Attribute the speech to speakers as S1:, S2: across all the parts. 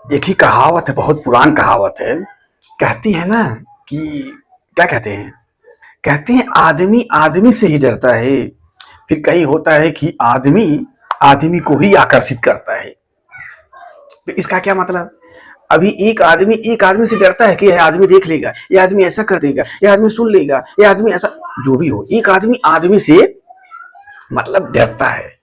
S1: एक ही कहावत है, बहुत पुरान कहावत है। कहती है ना कि क्या कहते हैं, कहते हैं आदमी आदमी से ही डरता है। फिर कहीं होता है कि आदमी आदमी को ही आकर्षित करता है। तो इसका क्या मतलब? अभी एक आदमी से डरता है कि यह आदमी देख लेगा, यह आदमी ऐसा कर देगा, यह आदमी सुन लेगा, यह आदमी ऐसा, जो भी हो, एक आदमी आदमी से मतलब डरता है।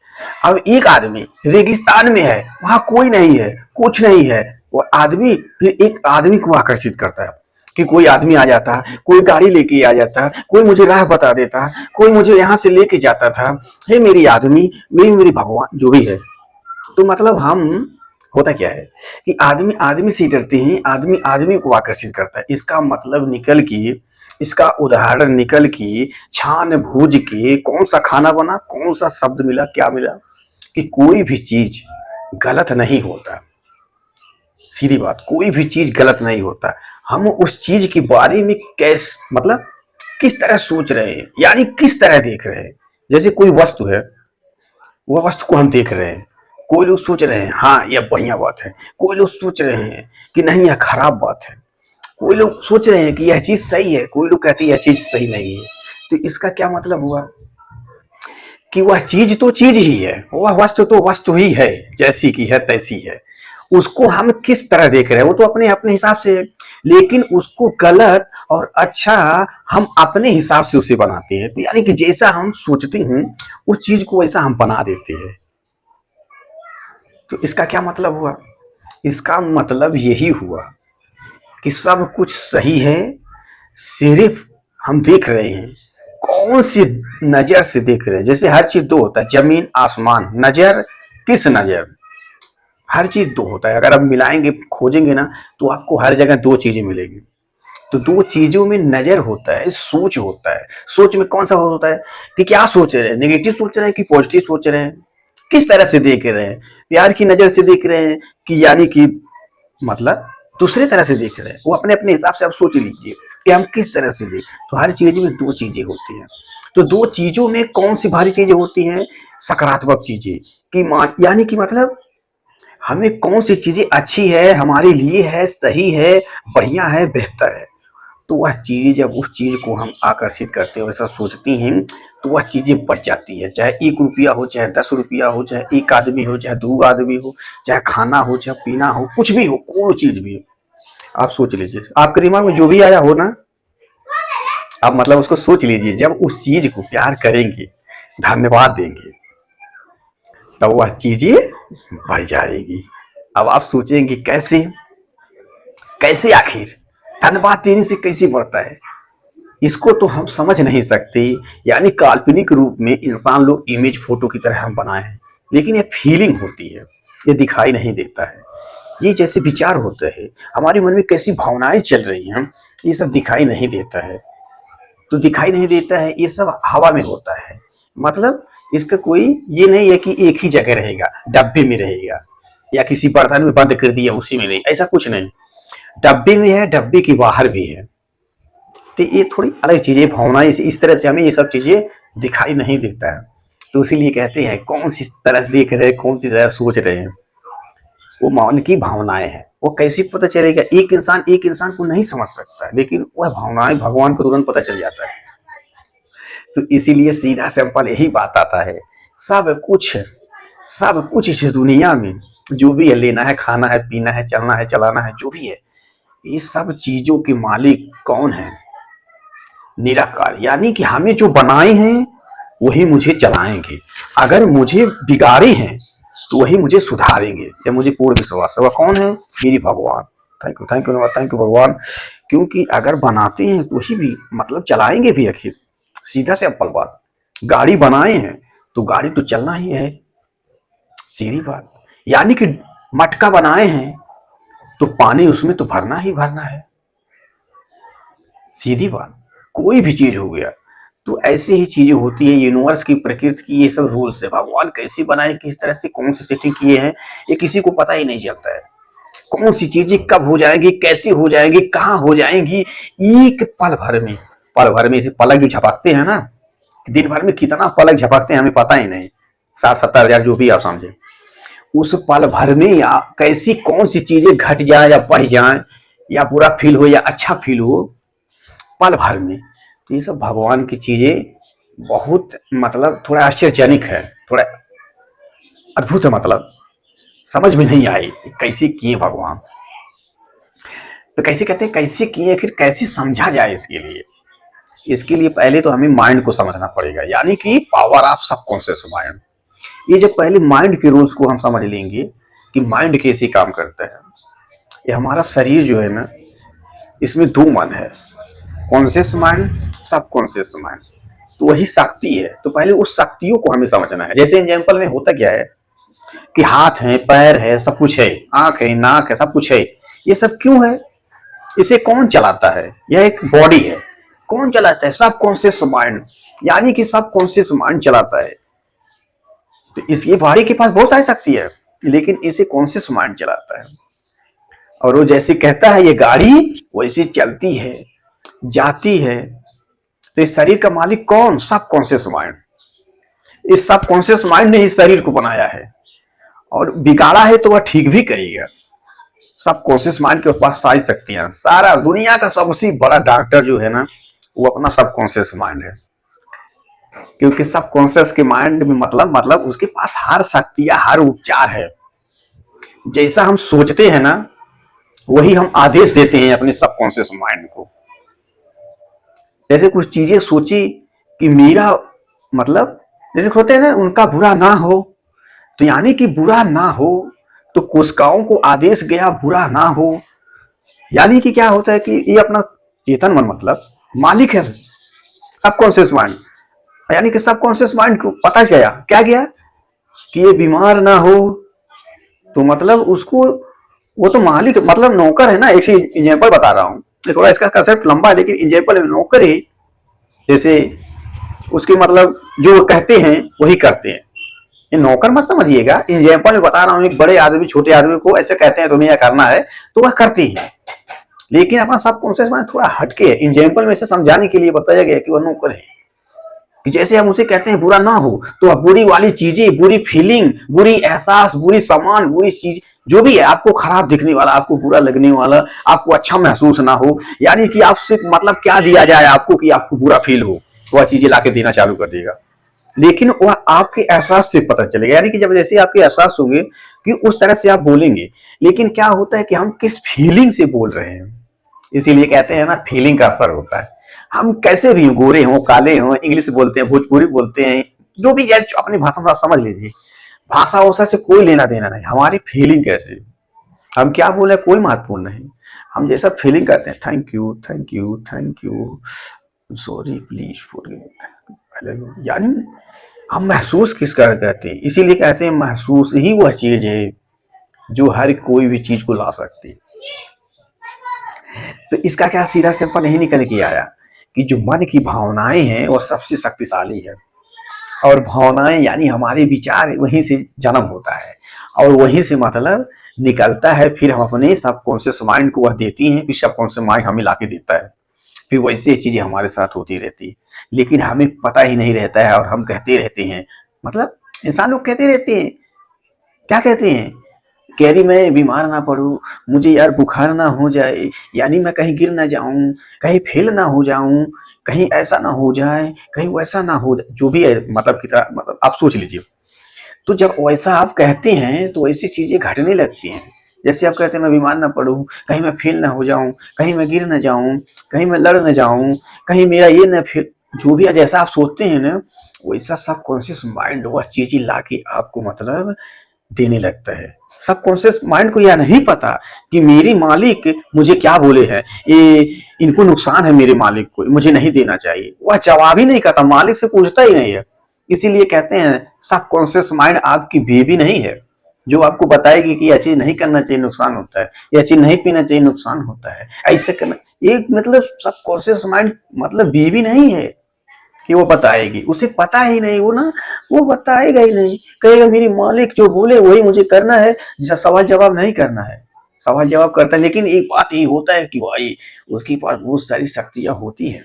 S1: अब एक आदमी रेगिस्तान में है, वहां कोई नहीं है, कुछ नहीं है, वो आदमी फिर एक आदमी को आकर्षित करता है कि कोई आदमी आ जाता, कोई गाड़ी लेके आ जाता, कोई मुझे राह बता देता, कोई मुझे यहाँ से लेके जाता था। हे मेरी आदमी, मेरी मेरी भगवान, जो भी है। तो मतलब हम, होता क्या है कि आदमी आदमी से डरते हैं, आदमी आदमी को आकर्षित करता है। इसका मतलब निकल के, इसका उदाहरण निकल के, छान भूज के कौन सा खाना बना, कौन सा शब्द मिला, क्या मिला कि कोई भी चीज गलत नहीं होता। सीधी बात, कोई भी चीज गलत नहीं होता। हम उस चीज के बारे में कैसे, मतलब किस तरह सोच रहे हैं, यानी किस तरह देख रहे हैं। जैसे कोई वस्तु है, वह वस्तु को हम देख रहे हैं, कोई लोग सोच रहे हैं हाँ यह बढ़िया बात है, कोई लोग सोच रहे हैं कि नहीं यह खराब बात है, कोई लोग सोच रहे हैं कि यह चीज सही है, कोई लोग कहते हैं यह चीज सही नहीं है। तो इसका क्या मतलब हुआ कि वह चीज तो चीज ही है, वह वस्तु तो वस्तु ही है, जैसी की है तैसी है। उसको हम किस तरह देख रहे हैं वो तो अपने अपने हिसाब से है, लेकिन उसको गलत और अच्छा हम अपने हिसाब से उसे बनाते हैं। तो यानी कि जैसा हम सोचते हैं उस चीज को वैसा हम बना देते हैं। तो इसका क्या मतलब हुआ? इसका मतलब यही हुआ कि सब कुछ सही है, सिर्फ हम देख रहे हैं कौन सी नजर से देख रहे हैं। जैसे हर चीज दो होता है, जमीन आसमान, नजर, किस नजर, हर चीज दो होता है। अगर आप मिलाएंगे खोजेंगे ना तो आपको हर जगह दो चीजें मिलेगी। तो दो चीजों में नजर होता है, सोच होता है। सोच में कौन सा होता है कि क्या सोच रहे हैं, नेगेटिव सोच रहे हैं कि पॉजिटिव सोच रहे हैं, किस तरह से देख रहे हैं, प्यार की नजर से देख रहे हैं कि यानी कि मतलब दूसरे तरह से देख रहे हैं। वो अपने अपने हिसाब से आप सोच लीजिए कि हम किस तरह से देख। तो हर चीज में दो चीजें होती हैं। तो दो चीजों में कौन सी भारी चीजें होती हैं? सकारात्मक चीजें, कि यानी कि मतलब हमें कौन सी चीजें अच्छी है, हमारे लिए है, सही है, बढ़िया है, बेहतर है। तो वह चीज, जब उस चीज को हम आकर्षित करते हैं, ऐसा सोचती हैं, तो वह चीजें बढ़ जाती है। चाहे 1 रुपया हो, चाहे 10 रुपया हो, चाहे एक आदमी हो, चाहे दो आदमी हो, चाहे खाना हो, चाहे पीना हो, कुछ भी हो, कोई चीज भी हो। आप सोच लीजिए, आपके दिमाग में जो भी आया हो ना, आप मतलब उसको सोच लीजिए। जब उस चीज को प्यार करेंगे, धन्यवाद देंगे, तब वह चीजें बढ़ जाएगी। अब आप सोचेंगे कैसे, कैसे आखिर धन्यवाद देने से कैसे बढ़ता है? इसको तो हम समझ नहीं सकते। यानी काल्पनिक रूप में इंसान लोग इमेज फोटो की तरह हम बनाए हैं, लेकिन ये फीलिंग होती है, ये दिखाई नहीं देता है। ये जैसे विचार होते हैं, हमारे मन में कैसी भावनाएं चल रही हैं, ये सब दिखाई नहीं देता है। तो दिखाई नहीं देता है, ये सब हवा में होता है। मतलब इसका कोई ये नहीं है कि एक ही जगह रहेगा, डब्बे में रहेगा, या किसी बर्तन में बंद कर दिया उसी में नहीं, ऐसा कुछ नहीं। डब्बे में है, डब्बे के बाहर भी है। तो ये थोड़ी अलग चीजें, भावनाएं इस तरह से हमें ये सब चीजें दिखाई नहीं देता है। तो इसीलिए कहते हैं कौन सी तरह देख रहे हैं, कौन सी तरह सोच रहे हैं, वो मन की भावनाएं हैं। वो कैसे पता चलेगा? एक इंसान को नहीं समझ सकता, लेकिन वह भावनाएं भगवान को तुरंत पता चल जाता है। तो इसीलिए सीधा सिंपल यही बात आता है, सब कुछ, सब कुछ इस दुनिया में जो भी है, लेना है, खाना है, पीना है, चलना है, चलाना है, जो भी है, ये सब चीजों के मालिक कौन है? निराकार। यानी कि हमें जो बनाए हैं वही मुझे चलाएंगे। अगर मुझे बिगाड़े हैं तो वही मुझे सुधारेंगे। या मुझे पूर्ण विश्वास है, वह कौन है? मेरी भगवान। Thank you, thank you, thank you भगवान। क्योंकि अगर बनाते हैं तो वही भी मतलब चलाएंगे भी आखिर। सीधा सिंपल बात, गाड़ी बनाए हैं तो गाड़ी तो चलना ही है, सीधी बात। यानी कि मटका बनाए हैं तो पानी उसमें तो भरना ही भरना है, सीधी बात। कोई भी चीज हो गया, तो ऐसे ही चीजें होती है। यूनिवर्स की, प्रकृति की, ये सब रूल्स है। भगवान कैसे बनाए, किस तरह से, कौन सी सेटिंग किए हैं, ये किसी को पता ही नहीं चलता है। कौन सी चीजें कब हो जाएंगी, कैसे हो जाएंगी, कहाँ हो जाएंगी, एक पल भर में। पल भर में, इसे पलक जो झपकते हैं ना, दिन भर में कितना पलक झपकते हैं हमें पता ही नहीं। 60-70 हजार जो भी आप समझे, उस पल भर में या कैसी कौन सी चीजें घट जाए या बढ़ जाए या बुरा फील हो या अच्छा फील हो पल भर में। तो ये सब भगवान की चीजें बहुत मतलब थोड़ा आश्चर्यजनक है, थोड़ा अद्भुत है, मतलब समझ में नहीं आई कैसे किए भगवान। तो कैसे कहते हैं कैसे किए, फिर कैसे समझा जाए इसके लिए। इसके लिए पहले तो हमें माइंड को समझना पड़ेगा, यानी कि पावर ऑफ सबकॉन्शियस माइंड। ये जब पहले माइंड के रूल्स को हम समझ लेंगे कि माइंड कैसे काम करता है। ये हमारा शरीर जो है ना, इसमें दो मन है, कॉन्शियस माइंड, सबकॉन्शियस माइंड। तो वही शक्ति है। तो पहले उस शक्तियों को हमें समझना है। जैसे एग्जाम्पल में होता क्या है कि हाथ है, पैर है, सब कुछ है, आंख है, नाक है, सब कुछ है। ये सब क्यों है? इसे कौन चलाता है? यह एक बॉडी है, कौन चलाता है? सब कॉन्शियस माइंड, यानी कि सब कॉन्शियस माइंड चलाता है। तो इसकी बॉडी के पास बहुत सारी शक्ति है, लेकिन इसे कॉन्शियस माइंड चलाता है। और वो जैसे कहता है ये गाड़ी, वैसे चलती है, जाती है। तो इस शरीर का मालिक कौन? सब कॉन्शियस माइंड। इस सब कॉन्शियस माइंड ने इस शरीर को बनाया है, और बिगाड़ा है तो वह ठीक भी करेगा। सब कॉन्शियस माइंड के पास सारी शक्तियां। सारा दुनिया का सबसे बड़ा डॉक्टर जो है ना, वो अपना सब कॉन्शियस माइंड है। क्योंकि सब कॉन्शियस के माइंड में मतलब उसके पास हर शक्तियां, हर उपचार है। जैसा हम सोचते हैं ना, वही हम आदेश देते हैं अपने सब कॉन्शियस माइंड को। जैसे कुछ चीजें सोची कि मेरा मतलब, जैसे होते हैं ना, उनका बुरा ना हो, तो यानी कि बुरा ना हो, तो कोशिकाओं को आदेश गया बुरा ना हो। यानी कि क्या होता है कि ये अपना चेतन मन मतलब मालिक है सबकॉन्शियस माइंड। यानी कि सबकॉन्शियस माइंड को पता गया, क्या गया कि ये बीमार ना हो, तो मतलब उसको, वो तो मालिक मतलब नौकर है ना। एक एग्जाम्पल बता रहा हूँ, थोड़ा इसका कंसेप्ट लंबा है, लेकिन एग्जाम्पल नौकर ही, जैसे उसके मतलब जो कहते हैं वही करते हैं। ये नौकर मत समझिएगा, एग्जाम्पल में बता रहा हूँ। एक बड़े आदमी छोटे आदमी को ऐसे कहते हैं तुम्हें यह करना है, तो वह करते हैं। लेकिन अपना सब कॉन्शियस माइंड थोड़ा हटके है। एग्जाम्पल में से समझाने के लिए बताया गया कि वह नौकर है। कि जैसे हम उसे कहते हैं बुरा ना हो, तो वह बुरी वाली चीजें, बुरी फीलिंग, बुरी एहसास, बुरी सामान, बुरी चीज जो भी है, आपको खराब दिखने वाला, आपको बुरा लगने वाला, आपको अच्छा महसूस ना हो, यानी कि आपसे मतलब क्या दिया जाए आपको कि आपको बुरा फील हो, वह चीजें लाके देना चालू कर देगा। लेकिन वह आपके एहसास से पता चलेगा, यानी कि जब जैसे आपके एहसास होंगे कि उस तरह से आप बोलेंगे। लेकिन क्या होता है कि हम किस फीलिंग से बोल रहे हैं, इसीलिए कहते हैं ना, फीलिंग का असर होता है। हम कैसे भी गोरे हों, काले हों, इंग्लिश बोलते हैं, भोजपुरी बोलते हैं, जो भी यार अपनी भाषा में समझ लीजिए। भाषा वोषा से कोई लेना देना नहीं, हमारी फीलिंग कैसे, हम क्या बोले कोई महत्वपूर्ण नहीं। हम जैसा फीलिंग करते हैं, thank you, thank you, thank you, sorry, please forgive, यानी हम महसूस किस कर कहते हैं। इसीलिए कहते हैं महसूस ही वह चीज है जो हर कोई भी चीज को ला सकती है। तो इसका क्या सीधा सिंपल यही निकल के आया कि जो मन की भावनाएं हैं वो सबसे शक्तिशाली है। और भावनाएं यानी हमारे विचार, वहीं से जन्म होता है और वहीं से मतलब निकलता है। फिर हम अपने सबकॉन्शियस माइंड को वह देती हैं, फिर सबकॉन्शियस माइंड हमें लाके देता है। फिर वैसे चीजें हमारे साथ होती रहती है, लेकिन हमें पता ही नहीं रहता है और हम कहते रहते हैं। मतलब इंसान लोग कहते रहते हैं, क्या कहते हैं, कह रही मैं बीमार ना पड़ूं, मुझे यार बुखार ना हो जाए, यानी मैं कहीं गिर ना जाऊं, कहीं फेल ना हो जाऊं, कहीं ऐसा ना हो जाए, कहीं वैसा ना हो जाए, जो भी है मतलब कितना, मतलब आप सोच लीजिए। तो जब वैसा आप कहते हैं तो ऐसी चीजें घटने लगती हैं। जैसे आप कहते हैं मैं बीमार ना पड़ूं, कहीं मैं फेल ना हो जाऊं, कहीं मैं गिर ना जाऊं, कहीं मैं लड़ ना जाऊं, कहीं मेरा ये ना फिर, जो भी है जैसा आप सोचते हैं ना, वैसा सब कॉन्शियस माइंड वह चीजें लाके आपको मतलब देने लगता है। सब कॉन्शियस माइंड को यह नहीं पता कि मेरी मालिक मुझे क्या बोले हैं, ये इनको नुकसान है, मेरे मालिक को मुझे नहीं देना चाहिए। वह जवाब ही नहीं करता, मालिक से पूछता ही नहीं है। इसीलिए कहते हैं सब कॉन्शियस माइंड आपकी बेबी नहीं है जो आपको बताएगी कि यह चीज नहीं करना चाहिए, नुकसान होता है, यह चीज नहीं पीना चाहिए, नुकसान होता है, ऐसे करना। एक मतलब सब कॉन्शियस माइंड मतलब बेबी नहीं है कि वो बताएगी, उसे पता ही नहीं, वो ना वो बताएगा ही नहीं। कहेगा मेरी मालिक जो बोले वही मुझे करना है, सवाल जवाब नहीं करना है। सवाल जवाब करता है, लेकिन एक बात ये होता है कि भाई उसके पास बहुत सारी शक्तियां होती हैं।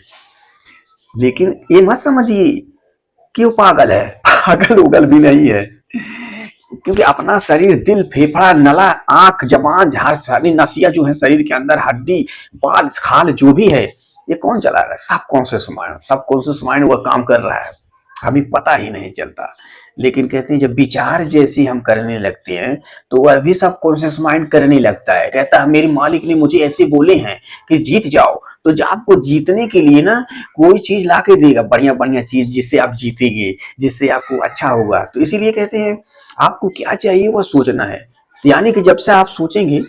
S1: लेकिन ये मत समझिए कि वो पागल है, पागल उगल भी नहीं है। क्योंकि अपना शरीर, दिल, फेफड़ा, नला, आंख, जबान, हर सारी नसिया जो है शरीर के अंदर, हड्डी, बाल, खाल जो भी है, ये कौन चला रहा है? Subconscious mind. सबकॉन्शियस माइंड वो काम कर रहा है, हमें पता ही नहीं चलता। लेकिन कहते हैं जब विचार जैसी हम करने लगते हैं तो वह भी सबकॉन्शियस माइंड करने लगता है। कहता है मेरे मालिक ने मुझे ऐसे बोले हैं कि जीत जाओ, तो आपको जीतने के लिए ना कोई चीज ला के देगा, बढ़िया बढ़िया चीज, जिससे आप जीतेंगे, जिससे आपको अच्छा होगा। तो इसीलिए कहते हैं आपको क्या चाहिए वह सोचना है। यानी कि जब से आप सोचेंगे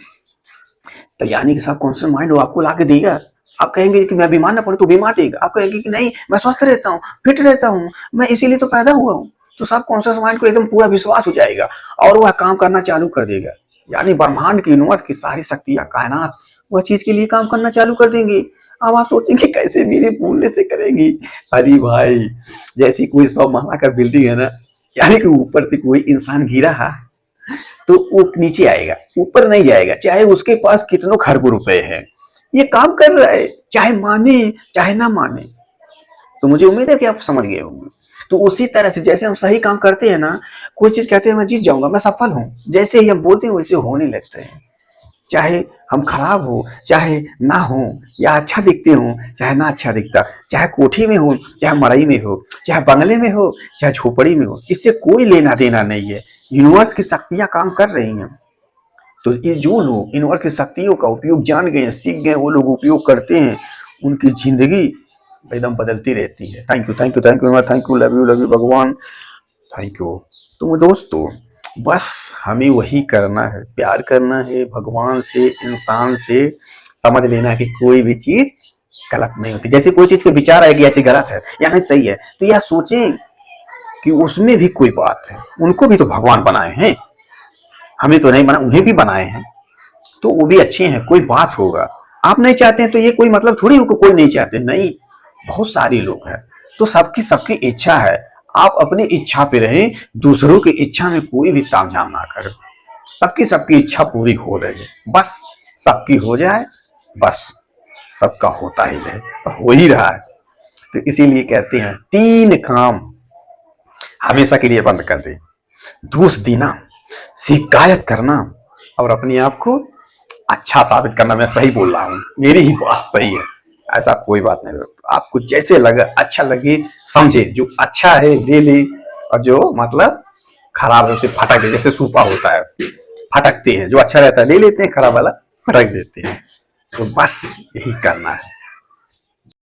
S1: तो यानी कि सबकॉन्शियस माइंड वो आपको ला के देगा। आप कहेंगे कि मैं बीमार ना पड़ूं तो बीमार देगा। आप कहेंगे कि नहीं मैं स्वस्थ रहता हूँ, फिट रहता हूँ, मैं इसीलिए तो पैदा हुआ हूँ, तो सबकॉन्शियस माइंड को एकदम पूरा विश्वास हो जाएगा और वह काम करना चालू कर देगा। यानी ब्रह्मांड की, यूनिवर्स की सारी शक्तियां, कायनात वह चीज के लिए काम करना चालू कर देंगे। अब आप सोचेंगे कैसे मेरे बोलने से करेंगी? अरे भाई, जैसी कोई 100 महला का बिल्डिंग है ना, यानी कि ऊपर से कोई इंसान गिरा है तो वो नीचे आएगा, ऊपर नहीं जाएगा, चाहे उसके पास कितनों खरबों रुपए हैं। ये काम कर रहा है, चाहे माने चाहे ना माने। तो मुझे उम्मीद है कि आप समझ गए होंगे। तो उसी तरह से जैसे हम सही काम करते हैं ना, कोई चीज कहते हैं मैं जीत जाऊंगा, मैं सफल हूं, जैसे ही हम बोलते हैं वैसे होने लगते हैं। चाहे हम खराब हो, चाहे ना हो, या अच्छा दिखते हो, चाहे ना अच्छा दिखता, चाहे कोठी में हो, चाहे मड़ई में हो, चाहे बंगले में हो, चाहे झोपड़ी में हो, इससे कोई लेना देना नहीं है। यूनिवर्स की शक्तियां काम कर रही हैं। तो ये जो लोग यूनिवर्स की शक्तियों का उपयोग जान गए, सीख गए, वो लोग उपयोग करते हैं, उनकी जिंदगी एकदम बदलती रहती है। Thank you, thank you, thank you, thank you, love you भगवान, थैंक यू। तो दोस्तों बस हमें वही करना है, प्यार करना है भगवान से, इंसान से। समझ लेना कि कोई भी चीज गलत नहीं होती। जैसे कोई चीज के विचार आएगी ऐसी गलत है या नहीं सही है, तो यह सोचें कि उसमें भी कोई बात है। उनको भी तो भगवान बनाए हैं, हमें तो नहीं बना, उन्हें भी बनाए हैं, तो वो भी अच्छे हैं, कोई बात होगा। आप नहीं चाहते हैं तो ये कोई मतलब थोड़ी हो कि कोई नहीं चाहते, नहीं, बहुत सारे लोग हैं। तो सबकी सबकी इच्छा है, आप अपनी इच्छा पे रहें, दूसरों की इच्छा में कोई भी तामझाम ना करें। सबकी सबकी इच्छा पूरी हो रही है, बस सबकी हो जाए, बस सबका होता ही रहे, हो ही रहा है। तो इसीलिए कहते हैं 3 काम हमेशा के लिए बंद कर दें: दोष देना, शिकायत करना, और अपने आप को अच्छा साबित करना। मैं सही बोल रहा हूँ, मेरी ही बात सही है, ऐसा कोई बात नहीं। आपको जैसे लगे, अच्छा लगे, समझे, जो अच्छा है ले ले, और जो मतलब खराब है उसे फटक दे। जैसे सूपा होता है, फटकते हैं, जो अच्छा रहता है ले लेते हैं, खराब वाला फटक देते हैं। तो बस यही करना है।